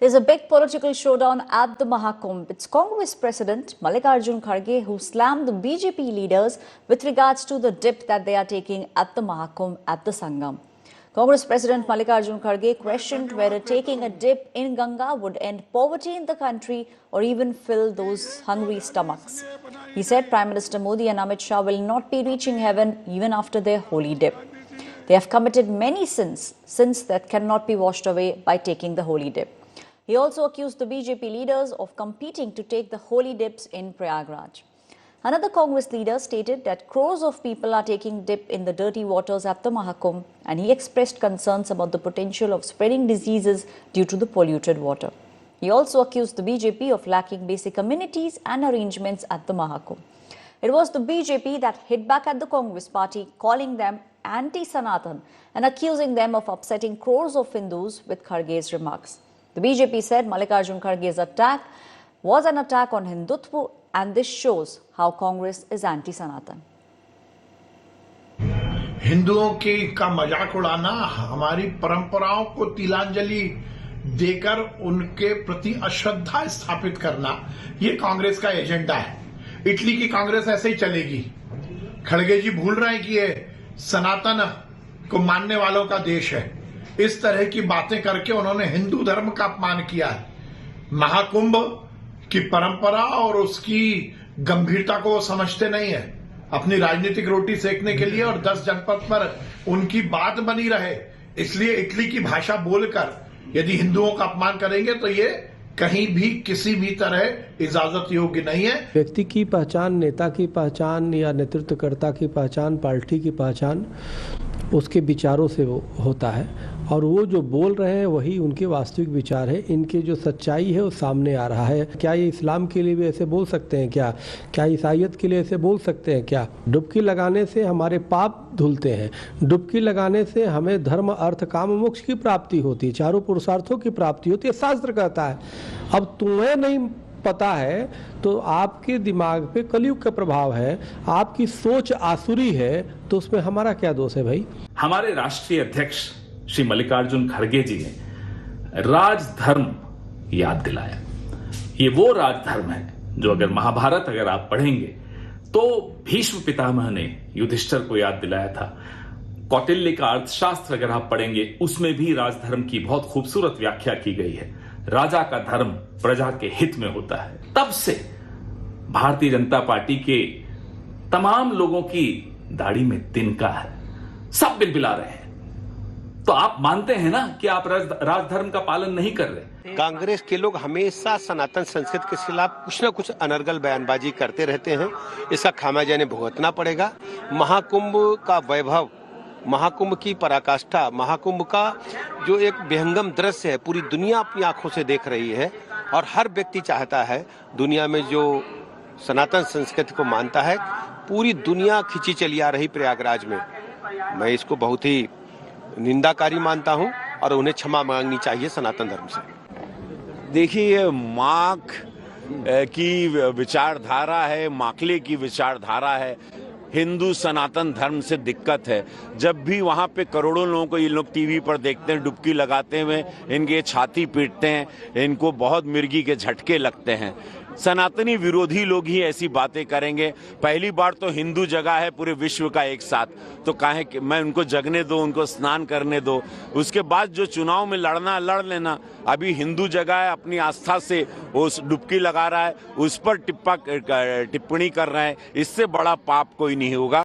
There's a big political showdown at the Mahakumbh. It's Congress President Mallikarjun Kharge who slammed the BJP leaders with regards to the dip that they are taking at the Mahakumbh at the Sangam. Congress President Mallikarjun Kharge questioned whether taking a dip in Ganga would end poverty in the country or even fill those hungry stomachs. He said Prime Minister Modi and Amit Shah will not be reaching heaven even after their holy dip. They have committed many sins that cannot be washed away by taking the holy dip. He also accused the BJP leaders of competing to take the holy dips in Prayagraj. Another Congress leader stated that crores of people are taking dip in the dirty waters at the Mahakumbh, and he expressed concerns about the potential of spreading diseases due to the polluted water. He also accused the BJP of lacking basic amenities and arrangements at the Mahakumbh. It was the BJP that hit back at the Congress party, calling them anti-Sanatan and accusing them of upsetting crores of Hindus with Kharge's remarks. The BJP said Mallikarjun Kharge's attack was an attack on Hindutva, and this shows how Congress is anti-Sanatan. हिंदुओं का मजाक उड़ाना, हमारी परंपराओं को तिलांजलि देकर उनके प्रति अश्रद्धा स्थापित करना, ये कांग्रेस का एजेंडा है। इटली की कांग्रेस ऐसे ही चलेगी। खड़गे जी भूल रहे हैं कि ये सनातन को मानने वालों का देश है। इस तरह की बातें करके उन्होंने हिंदू धर्म का अपमान किया है। महाकुंभ की परंपरा और उसकी गंभीरता को वो समझते नहीं है। अपनी राजनीतिक रोटी सेकने के लिए और 10 जनपद पर उनकी बात बनी रहे, इसलिए इटली की भाषा बोलकर यदि हिंदुओं का अपमान करेंगे तो ये कहीं भी किसी भी तरह इजाजत योग्य नहीं है। व्यक्ति की पहचान, नेता की पहचान या नेतृत्वकर्ता की पहचान, पार्टी की पहचान उसके विचारों से होता है, और वो जो बोल रहे हैं वही उनके वास्तविक विचार है। इनके जो सच्चाई है वो सामने आ रहा है। क्या ये इस्लाम के लिए भी ऐसे बोल सकते हैं क्या ईसाईयत के लिए ऐसे बोल सकते हैं क्या? डुबकी लगाने से हमारे पाप धुलते हैं। डुबकी लगाने से हमें धर्म, अर्थ, काम, मोक्ष की प्राप्ति होती है, चारों पुरुषार्थों की प्राप्ति होती है, शास्त्र कहता है। अब तुम्हें नहीं पता है तो आपके दिमाग पे कलयुग का प्रभाव है, आपकी सोच आसुरी है, तो उसमें हमारा क्या दोष है भाई? हमारे राष्ट्रीय अध्यक्ष श्री मल्लिकार्जुन खड़गे जी ने राजधर्म याद दिलाया। ये वो राजधर्म है जो अगर महाभारत अगर आप पढ़ेंगे तो भीष्म पितामह ने युधिष्ठिर को याद दिलाया था। कौटिल्य का अर्थशास्त्र अगर आप पढ़ेंगे उसमें भी राजधर्म की बहुत खूबसूरत व्याख्या की गई है। राजा का धर्म प्रजा के हित में होता है। तब से भारतीय जनता पार्टी के तमाम लोगों की दाढ़ी में तिनका है, सब बिलबिला रहे हैं। तो आप मानते हैं ना कि आप राजधर्म का पालन नहीं कर रहे। कांग्रेस के लोग हमेशा सनातन संस्कृति के खिलाफ कुछ न कुछ अनर्गल बयानबाजी करते रहते हैं। इसका खामियाजा इन्हें भुगतना पड़ेगा। महाकुंभ का वैभव, महाकुंभ की पराकाष्ठा, महाकुंभ का जो एक विहंगम दृश्य है, पूरी दुनिया अपनी आंखों से देख रही है, और हर व्यक्ति चाहता है दुनिया में जो सनातन संस्कृति को मानता है, पूरी दुनिया खिंची चली आ रही प्रयागराज में। मैं इसको बहुत ही निंदाकारी मानता हूं और उन्हें क्षमा मांगनी चाहिए सनातन धर्म से। देखिए, माख की विचारधारा है, माखले की विचारधारा है। हिंदू सनातन धर्म से दिक्कत है। जब भी वहाँ पे करोड़ों लोगों को ये लोग टीवी पर देखते हैं डुबकी लगाते हुए, इनके छाती पीटते हैं, इनको बहुत मिर्गी के झटके लगते हैं। सनातनी विरोधी लोग ही ऐसी बातें करेंगे। पहली बार तो हिंदू जगह है पूरे विश्व का एक साथ, तो काहे कि मैं उनको जगने दो, उनको स्नान करने दो। उसके बाद जो चुनाव में लड़ना लड़ लेना। अभी हिंदू जगह है, अपनी आस्था से उस डुबकी लगा रहा है, उस पर टिप्पणी कर रहा है। इससे बड़ा पाप कोई नहीं होगा।